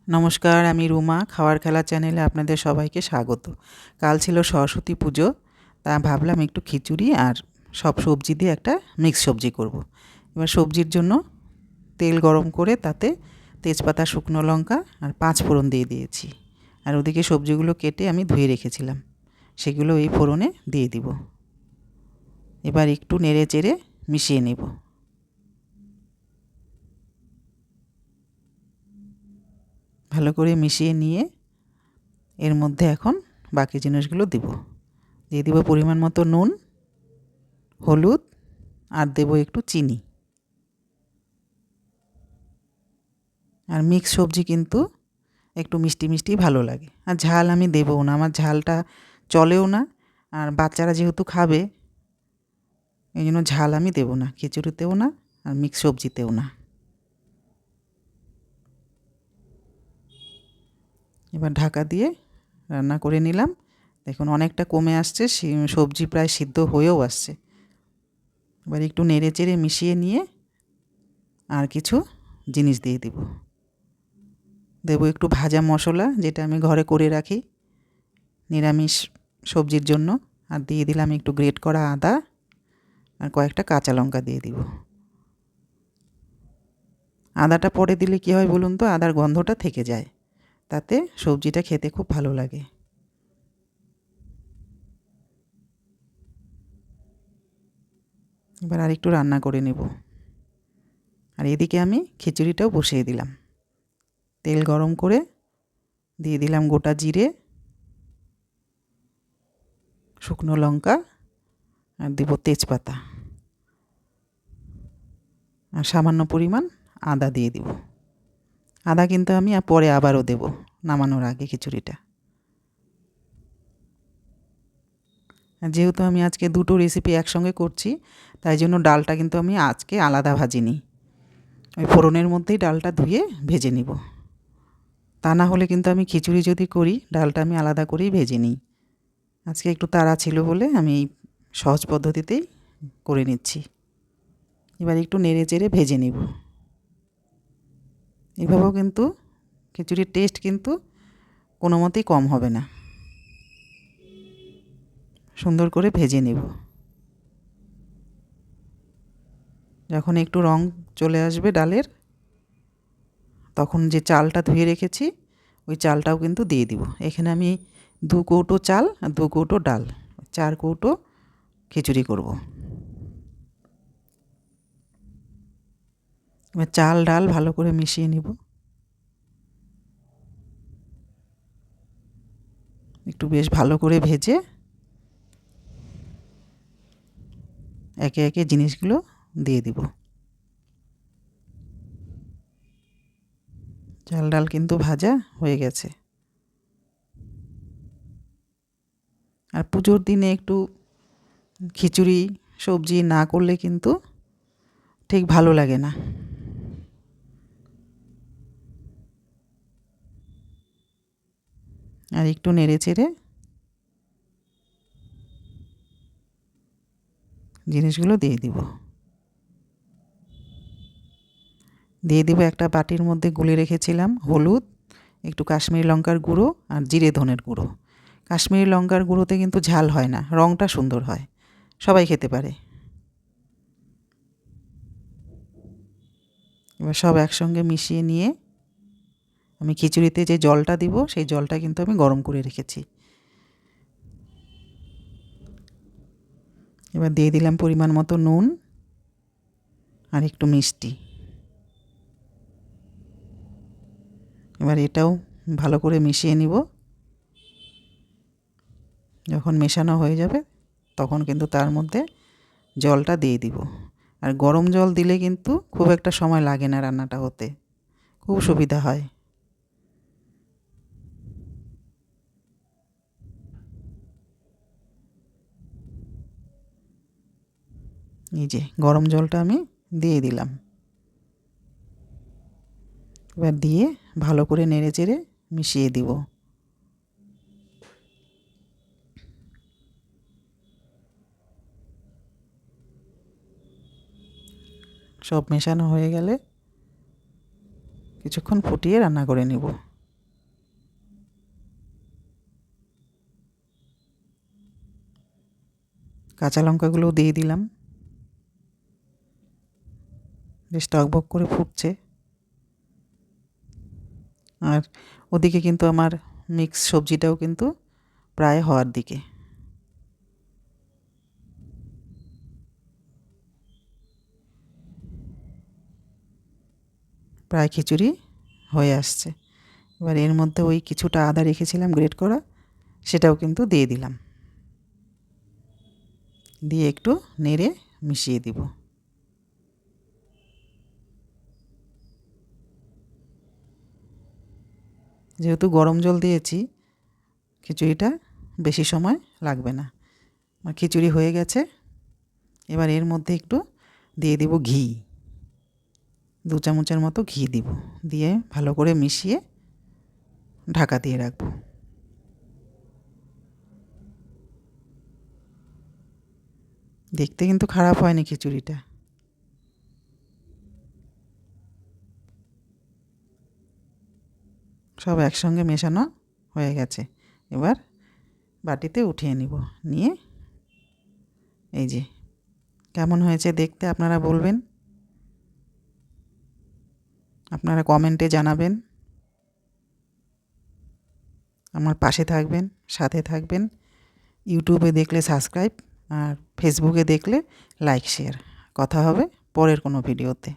নমস্কার, আমি রুমা। খাওয়ার খেলা চ্যানেলে আপনাদের সবাইকে স্বাগত। কাল ছিল সরস্বতী পুজো, তা ভাবলাম একটু খিচুড়ি আর সব সবজি দিয়ে একটা মিক্স সবজি করব। এবার সবজির জন্য তেল গরম করে তাতে তেজপাতা, শুকনো লঙ্কা আর 5 ফোড়ন দিয়ে দিয়েছি। আর ওদিকে সবজিগুলো কেটে আমি ধুয়ে রেখেছিলাম, সেগুলো এই ফোড়নে দিয়ে দিব। এবার একটু নেড়ে চেড়ে মিশিয়ে নেব। ভালো করে মিশিয়ে নিয়ে এর মধ্যে এখন বাকি জিনিসগুলো দিব। দিয়ে দিব পরিমাণ মতো নুন, হলুদ আর দেব একটু চিনি। আর মিক্স সবজি কিন্তু একটু মিষ্টি মিষ্টি ভালো লাগে। আর ঝাল আমি দেবও না, আমার ঝালটা চলেও না। আর বাচ্চারা যেহেতু খাবে, এই জন্য ঝাল আমি দেবো না, খিচুড়িতেও না আর মিক্স সবজিতেও না। এবার ঢাকা দিয়ে রান্না করে নিলাম। দেখুন অনেকটা কমে আসছে, সবজি প্রায় সিদ্ধ হয়েও আসছে। এবার একটু নেড়ে চেড়ে মিশিয়ে নিয়ে আর কিছু জিনিস দিয়ে দেব। দেবো একটু ভাজা মশলা, যেটা আমি ঘরে করে রাখি নিরামিষ সবজির জন্য। আর দিয়ে দিলাম একটু গ্রেট করা আদা আর কয়েকটা কাঁচা লঙ্কা দিয়ে দিব। আদাটা পরে দিলে কী হয় বলুন তো, আদার গন্ধটা থেকে যায়, তাতে সবজিটা খেতে খুব ভালো লাগে। এবার আর একটু রান্না করে নেব। আর এদিকে আমি খিচুড়িটাও বসিয়ে দিলাম। তেল গরম করে দিয়ে দিলাম গোটা জিরে, শুকনো লঙ্কা আর দেব তেজপাতা আর সামান্য পরিমাণ আদা দিয়ে দিব। আদা কিন্তু আমি পরে আবারও দেব, নামানোর আগে খিচুড়িটা। যেহেতু আমি আজকে দুটো রেসিপি একসঙ্গে করছি, তাই জন্য ডালটা কিন্তু আমি আজকে আলাদা ভাজিনি। ওই ফোড়নের মধ্যেই ডালটা ধুয়ে ভেজে নিব। তা না হলে কিন্তু আমি খিচুড়ি যদি করি, ডালটা আমি আলাদা করেই ভেজে নিই। আজকে একটু তাড়া ছিল বলে আমি এই সহজ পদ্ধতিতেই করে নিচ্ছি। এবার একটু নেড়ে চেড়ে ভেজে নিব। এভাবেও কিন্তু খিচুড়ির টেস্ট কিন্তু কোনো মতেই কম হবে না। সুন্দর করে ভেজে নেব। যখন একটু রং চলে আসবে ডালের, তখন যে চালটা ধুয়ে রেখেছি ওই চালটাও কিন্তু দিয়ে দিব। এখানে আমি 2 কৌটো চাল আর 2 কৌটো ডাল, 4 কৌটো খিচুড়ি করব। এবার চাল ডাল ভালো করে মিশিয়ে নিব। একটু বেশ ভালো করে ভেজে একে একে জিনিসগুলো দিয়ে দিব। চাল ডাল কিন্তু ভাজা হয়ে গেছে। আর পুজোর দিনে একটু খিচুড়ি সবজি না করলে কিন্তু ঠিক ভালো লাগে না। আর একটু নেড়ে চেড়ে জিনিসগুলো দিয়ে দিব। দিয়ে দিব একটা বাটির মধ্যে গুলে রেখেছিলাম হলুদ, একটু কাশ্মীরি লঙ্কার গুঁড়ো আর জিরে ধনের গুঁড়ো। কাশ্মীরি লঙ্কার গুঁড়োতে কিন্তু ঝাল হয় না, রঙটা সুন্দর হয়, সবাই খেতে পারে। এবার সব একসঙ্গে মিশিয়ে নিয়ে আমি খিচুড়িতে যে জলটা দিব সেই জলটা কিন্তু আমি গরম করে রেখেছি। এবার দিয়ে দিলাম পরিমাণ মতো নুন আর একটু মিষ্টি। এবার এটাও ভালো করে মিশিয়ে নিব। যখন মেশানো হয়ে যাবে তখন কিন্তু তার মধ্যে জলটা দিয়ে দিব। আর গরম জল দিলে কিন্তু খুব একটা সময় লাগে না রান্নাটা হতে, খুব সুবিধা হয়। এই যে গরম জলটা আমি দিয়ে দিলাম। এবার দিয়ে ভালো করে নেড়ে চেড়ে মিশিয়ে দিব। সব মেশানো হয়ে গেলে কিছুক্ষণ ফুটিয়ে রান্না করে নেব। কাঁচা লঙ্কাগুলোও দিয়ে দিলাম। বেশ টকবক করে ফুটছে। আর ওদিকে কিন্তু আমার মিক্স সবজিটাও কিন্তু প্রায় হওয়ার দিকে। প্রায় খিচুড়ি হয়ে আসছে। এবার এর মধ্যে ওই কিছুটা আদা রেখেছিলাম গ্রেট করা, সেটাও কিন্তু দিয়ে দিলাম। দিয়ে একটু নেড়ে মিশিয়ে দিব। যেহেতু গরম জল দিয়েছি, খিচুড়িটা বেশি সময় লাগবে না। আমার খিচুড়ি হয়ে গেছে। এবার এর মধ্যে একটু দিয়ে দিব ঘি, 2 চামচের মতো ঘি দিব। দিয়ে ভালো করে মিশিয়ে ঢাকা দিয়ে রাখবো। দেখতে কিন্তু খারাপ হয়নি খিচুড়িটা। সব একসঙ্গে মেশানো হয়ে গেছে। এবার বাটিতে উঠিয়ে নিব। নিয়ে এই যে কেমন হয়েছে দেখতে আপনারা বলবেন, আপনারা কমেন্টে জানাবেন। আমার পাশে থাকবেন, সাথে থাকবেন। ইউটিউবে দেখলে সাবস্ক্রাইব, আর ফেসবুকে দেখলে লাইক শেয়ার। কথা হবে পরের কোনো ভিডিওতে।